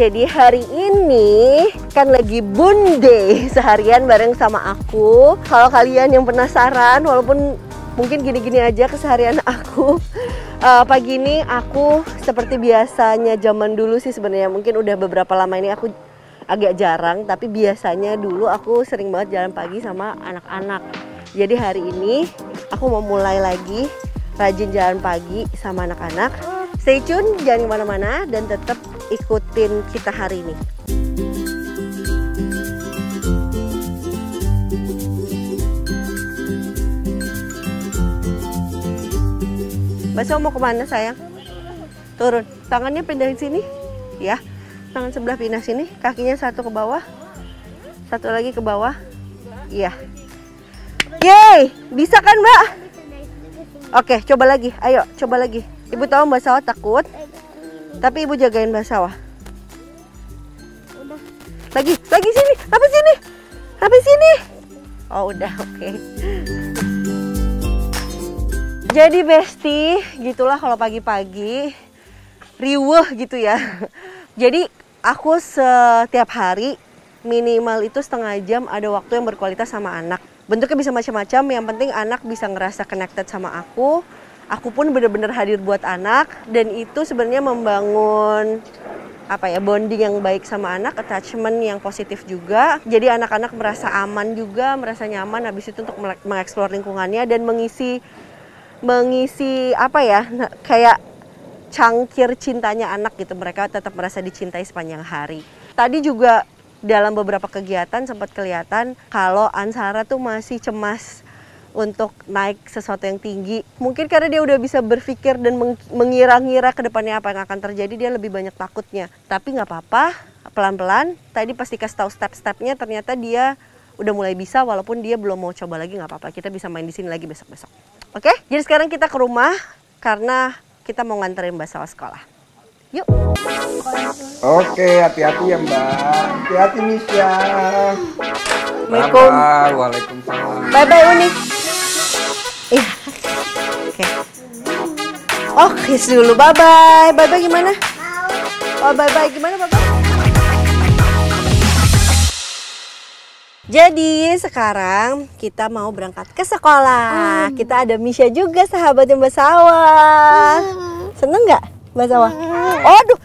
Jadi hari ini kan lagi Bun Day seharian bareng sama aku. Kalau kalian yang penasaran, walaupun mungkin gini-gini aja keseharian aku, pagi ini aku seperti biasanya zaman dulu sih sebenarnya. Mungkin udah beberapa lama ini aku agak jarang, tapi biasanya dulu aku sering banget jalan pagi sama anak-anak. Jadi hari ini aku mau mulai lagi rajin jalan pagi sama anak-anak. Stay tune, jangan kemana-mana dan tetap ikutin kita hari ini. Mbak So mau kemana sayang? Turun, tangannya pindahin sini ya. Tangan sebelah pindah sini, kakinya satu ke bawah, satu lagi ke bawah. Iya. Yeay, bisa kan Mbak? Oke, coba lagi, ayo coba lagi. Ibu tahu Mbak Sawah takut, tapi ibu jagain Mbak Sawah. Lagi sini, sampai sini. Oh udah, oke. Jadi Besti, gitulah kalau pagi-pagi riweuh gitu ya. Jadi aku setiap hari minimal itu setengah jam ada waktu yang berkualitas sama anak. Bentuknya bisa macam-macam, yang penting anak bisa ngerasa connected sama aku. Aku pun benar-benar hadir buat anak, dan itu sebenarnya membangun bonding yang baik sama anak, attachment yang positif juga. Jadi anak-anak merasa aman juga, merasa nyaman habis itu untuk mengeksplor lingkungannya dan mengisi kayak cangkir cintanya anak gitu. Mereka tetap merasa dicintai sepanjang hari. Tadi juga dalam beberapa kegiatan sempat kelihatan kalau Ansara tuh masih cemas untuk naik sesuatu yang tinggi. Mungkin karena dia udah bisa berpikir dan mengira-ngira ke depannya apa yang akan terjadi, dia lebih banyak takutnya. Tapi nggak apa-apa, pelan-pelan. Tadi pasti kasih tahu step-stepnya, ternyata dia udah mulai bisa walaupun dia belum mau coba lagi, nggak apa-apa. Kita bisa main di sini lagi besok-besok. Oke? Jadi sekarang kita ke rumah karena kita mau nganterin Mbak Sawah sekolah. Yuk. Oke, hati-hati ya Mbak. Hati-hati Misya. Assalamualaikum. Waalaikumsalam. Bye-bye Uni. Oke. Oh, kiss dulu. Bye-bye. Bye-bye gimana? Oh, bye-bye gimana Bapak? Jadi sekarang kita mau berangkat ke sekolah. Kita ada Misya juga, sahabatnya Mbak Sawah. Seneng nggak Mbak Sawah? Oh, aduh.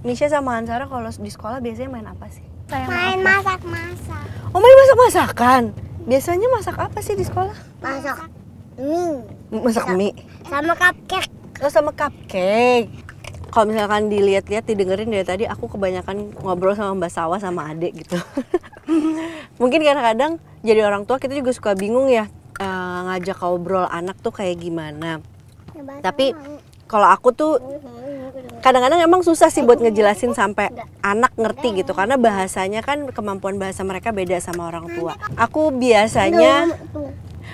Misya sama Ansara kalau di sekolah biasanya main apa sih? Main masak-masak. Oh, main masak-masakan. Biasanya masak apa sih di sekolah? Masak mie. Masak mie. Sama cupcake. Oh, sama cupcake. Kalau misalkan dilihat-lihat, didengerin dari tadi, aku kebanyakan ngobrol sama Mbak Sawah sama adek gitu. Mungkin kadang-kadang jadi orang tua kita juga suka bingung ya, ngajak ngobrol anak tuh kayak gimana. Tapi kalau aku tuh kadang-kadang emang susah sih buat ngejelasin sampai anak ngerti gitu, karena bahasanya kan, kemampuan bahasa mereka beda sama orang tua. Aku biasanya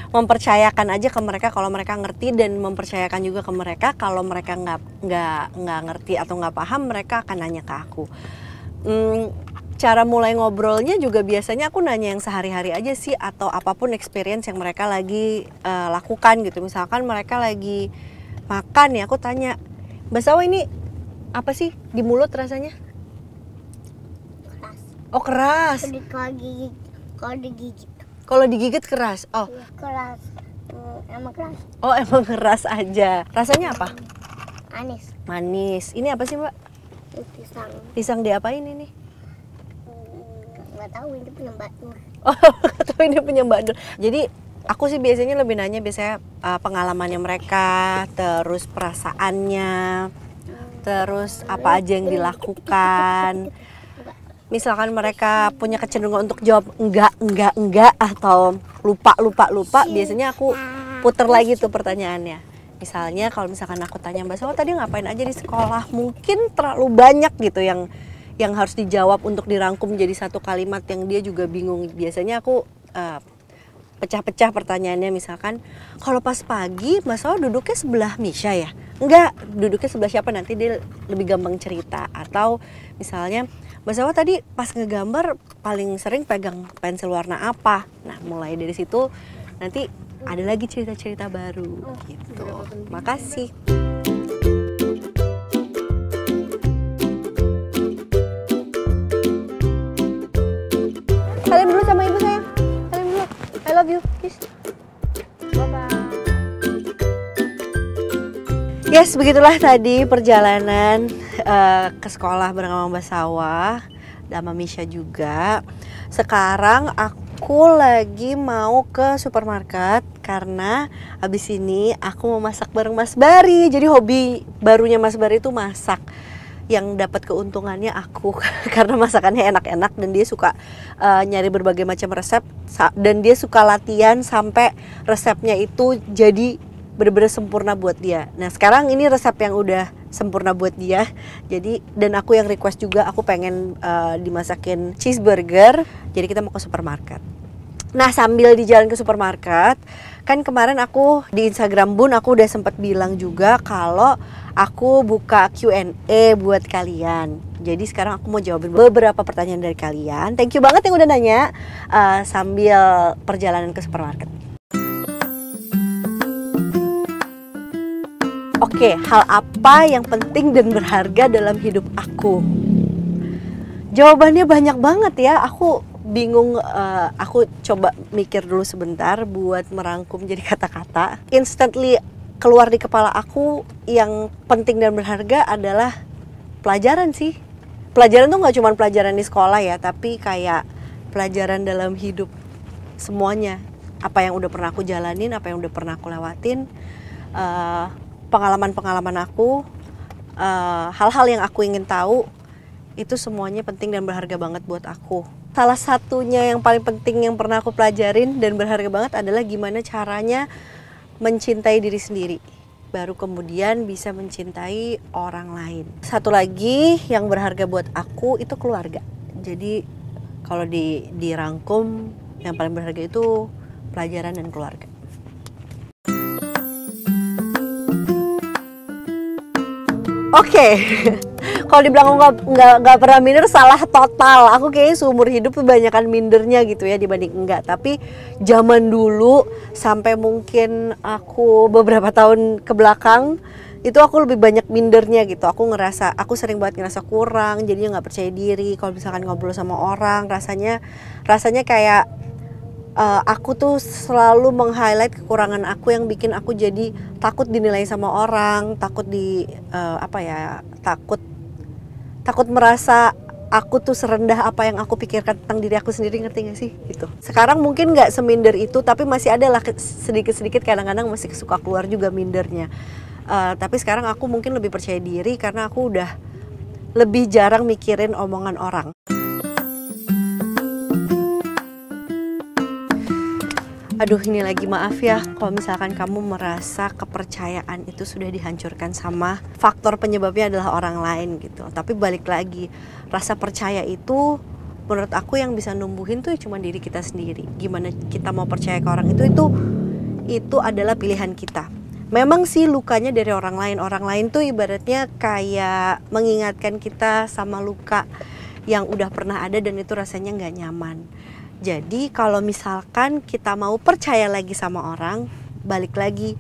mempercayakan aja ke mereka kalau mereka ngerti, dan mempercayakan juga ke mereka kalau mereka nggak ngerti atau nggak paham, mereka akan nanya ke aku. Cara mulai ngobrolnya juga biasanya aku nanya yang sehari-hari aja sih, atau apapun experience yang mereka lagi lakukan gitu. Misalkan mereka lagi makan ya, aku tanya, Mbak Sawah ini apa sih di mulut rasanya? Keras. Oh, keras. Kalau digigit. Kalau digigit keras. Oh. Iya, keras. Emang keras. Oh, emang keras aja. Rasanya apa? Manis. Manis. Ini apa sih, Mbak? Pisang. Pisang diapain ini? Nggak tahu, ini punya Mbak Nur. Oh, tapi ini punya Mbak Nur. Jadi aku sih biasanya lebih nanya pengalamannya mereka, terus perasaannya, terus apa aja yang dilakukan. Misalkan mereka punya kecenderungan untuk jawab enggak atau lupa, biasanya aku puter lagi tuh pertanyaannya. Misalnya kalau misalkan aku tanya, Mbak Sawah tadi ngapain aja di sekolah, mungkin terlalu banyak gitu yang harus dijawab untuk dirangkum jadi satu kalimat yang dia juga bingung. Biasanya aku pecah-pecah pertanyaannya, misalkan kalau pas pagi Mbak Sawah duduknya sebelah Misya ya? Enggak, duduknya sebelah siapa, nanti dia lebih gampang cerita. Atau misalnya Mbak Sawah tadi pas ngegambar paling sering pegang pensil warna apa? Nah, mulai dari situ nanti ada lagi cerita-cerita baru gitu. Makasih. love you. Kiss. Bye-bye. Yes, begitulah tadi perjalanan ke sekolah bareng sama Mbak Sawah dan sama Misha juga. Sekarang aku lagi mau ke supermarket karena abis ini aku mau masak bareng Mas Bari. Jadi hobi barunya Mas Bari itu masak. Yang dapat keuntungannya aku karena masakannya enak-enak dan dia suka nyari berbagai macam resep dan dia suka latihan sampai resepnya itu jadi benar-benar sempurna buat dia. Nah sekarang ini resep yang udah sempurna buat dia. Jadi dan aku yang request juga, aku pengen dimasakin cheeseburger. Jadi kita mau ke supermarket. Nah sambil di jalan ke supermarket, kan kemarin aku di Instagram Bun aku udah sempat bilang juga kalau aku buka Q&A buat kalian. Jadi sekarang aku mau jawabin beberapa pertanyaan dari kalian. Thank you banget yang udah nanya sambil perjalanan ke supermarket. Oke, hal apa yang penting dan berharga dalam hidup aku? Jawabannya banyak banget ya. Aku bingung, aku coba mikir dulu sebentar buat merangkum jadi kata-kata. Instantly keluar di kepala aku yang penting dan berharga adalah pelajaran sih. Pelajaran tuh gak cuma pelajaran di sekolah ya, tapi kayak pelajaran dalam hidup semuanya. Apa yang udah pernah aku jalanin, apa yang udah pernah aku lewatin, pengalaman-pengalaman aku, hal-hal yang aku ingin tahu, itu semuanya penting dan berharga banget buat aku. Salah satunya yang paling penting yang pernah aku pelajarin dan berharga banget adalah gimana caranya mencintai diri sendiri, baru kemudian bisa mencintai orang lain. Satu lagi yang berharga buat aku itu keluarga. Jadi kalau dirangkum yang paling berharga itu pelajaran dan keluarga. Oke. Kalau dibilang nggak pernah minder salah total. Aku kayaknya seumur hidup kebanyakan mindernya gitu ya dibanding enggak. Tapi zaman dulu sampai mungkin aku beberapa tahun ke belakang itu aku lebih banyak mindernya gitu. Aku ngerasa, aku sering banget ngerasa kurang, jadinya nggak percaya diri. Kalau misalkan ngobrol sama orang, rasanya kayak aku tuh selalu meng-highlight kekurangan aku yang bikin aku jadi takut dinilai sama orang, takut takut merasa aku tuh serendah apa yang aku pikirkan tentang diri aku sendiri, ngerti gak sih? Gitu. Sekarang mungkin gak seminder itu, tapi masih ada lah sedikit-sedikit kadang-kadang masih suka keluar juga mindernya. Tapi sekarang aku mungkin lebih percaya diri karena aku udah lebih jarang mikirin omongan orang. Aduh ini lagi maaf ya kalau misalkan kamu merasa kepercayaan itu sudah dihancurkan sama faktor penyebabnya adalah orang lain gitu. Tapi balik lagi, rasa percaya itu menurut aku yang bisa numbuhin tuh cuma diri kita sendiri. Gimana kita mau percaya ke orang itu adalah pilihan kita. Memang sih lukanya dari orang lain tuh ibaratnya kayak mengingatkan kita sama luka yang udah pernah ada dan itu rasanya nggak nyaman. Jadi kalau misalkan kita mau percaya lagi sama orang, balik lagi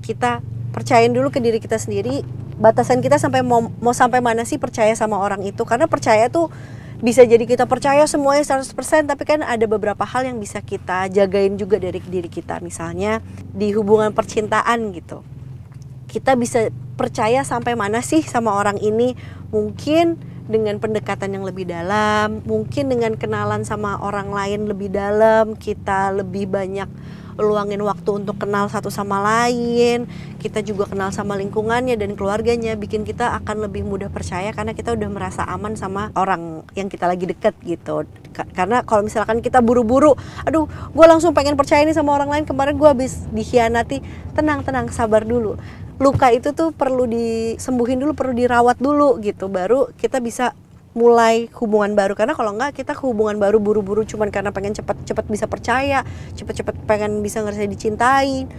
kita percayain dulu ke diri kita sendiri. Batasan kita sampai mau sampai mana sih percaya sama orang itu? Karena percaya tuh bisa jadi kita percaya semuanya 100%, tapi kan ada beberapa hal yang bisa kita jagain juga dari diri kita. Misalnya di hubungan percintaan gitu, kita bisa percaya sampai mana sih sama orang ini? Mungkin dengan pendekatan yang lebih dalam, mungkin dengan kenalan sama orang lain lebih dalam, kita lebih banyak luangin waktu untuk kenal satu sama lain, kita juga kenal sama lingkungannya dan keluarganya, bikin kita akan lebih mudah percaya karena kita udah merasa aman sama orang yang kita lagi deket gitu. Karena kalau misalkan kita buru-buru, aduh gue langsung pengen percaya nih sama orang lain, kemarin gue habis dikhianati, tenang, sabar dulu. Luka itu tuh perlu disembuhin dulu, perlu dirawat dulu gitu, baru kita bisa mulai hubungan baru. Karena kalau enggak kita ke hubungan baru buru-buru cuman karena pengen cepat-cepat bisa percaya, cepat-cepat pengen bisa ngerasa dicintai,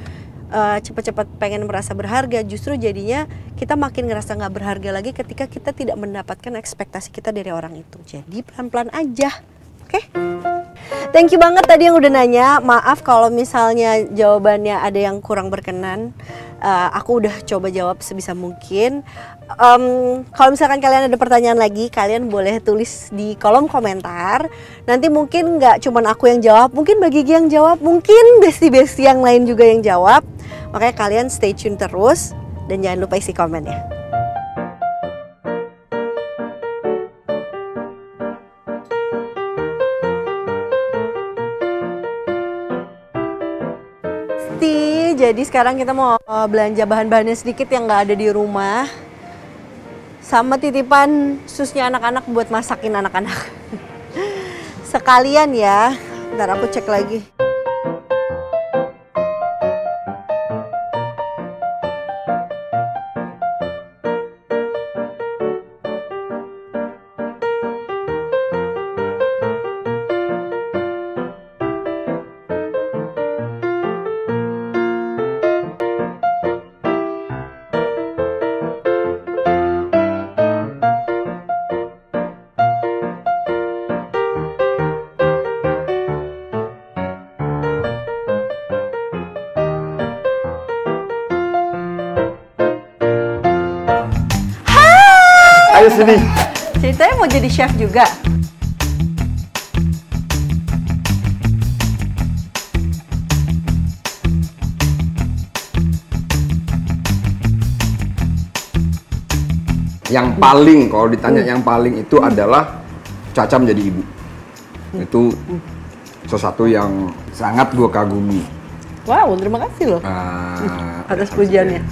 cepat-cepat pengen merasa berharga, justru jadinya kita makin ngerasa nggak berharga lagi ketika kita tidak mendapatkan ekspektasi kita dari orang itu. Jadi pelan-pelan aja, oke? Oke? Thank you banget tadi yang udah nanya. Maaf kalau misalnya jawabannya ada yang kurang berkenan. Aku udah coba jawab sebisa mungkin. Kalau misalkan kalian ada pertanyaan lagi, kalian boleh tulis di kolom komentar. Nanti mungkin nggak cuman aku yang jawab, mungkin Mbak Gigi yang jawab, mungkin besti-besti yang lain juga yang jawab. Makanya kalian stay tune terus dan jangan lupa isi komen ya. Jadi sekarang kita mau belanja bahan-bahannya sedikit yang nggak ada di rumah. Sama titipan susnya anak-anak buat masakin anak-anak. Sekalian ya, ntar aku cek lagi. Ayo sini. Ceritanya mau jadi chef juga? Yang paling, kalau ditanya yang paling itu adalah Caca menjadi ibu. Itu sesuatu yang sangat gue kagumi. Wow, terima kasih loh atas pujiannya.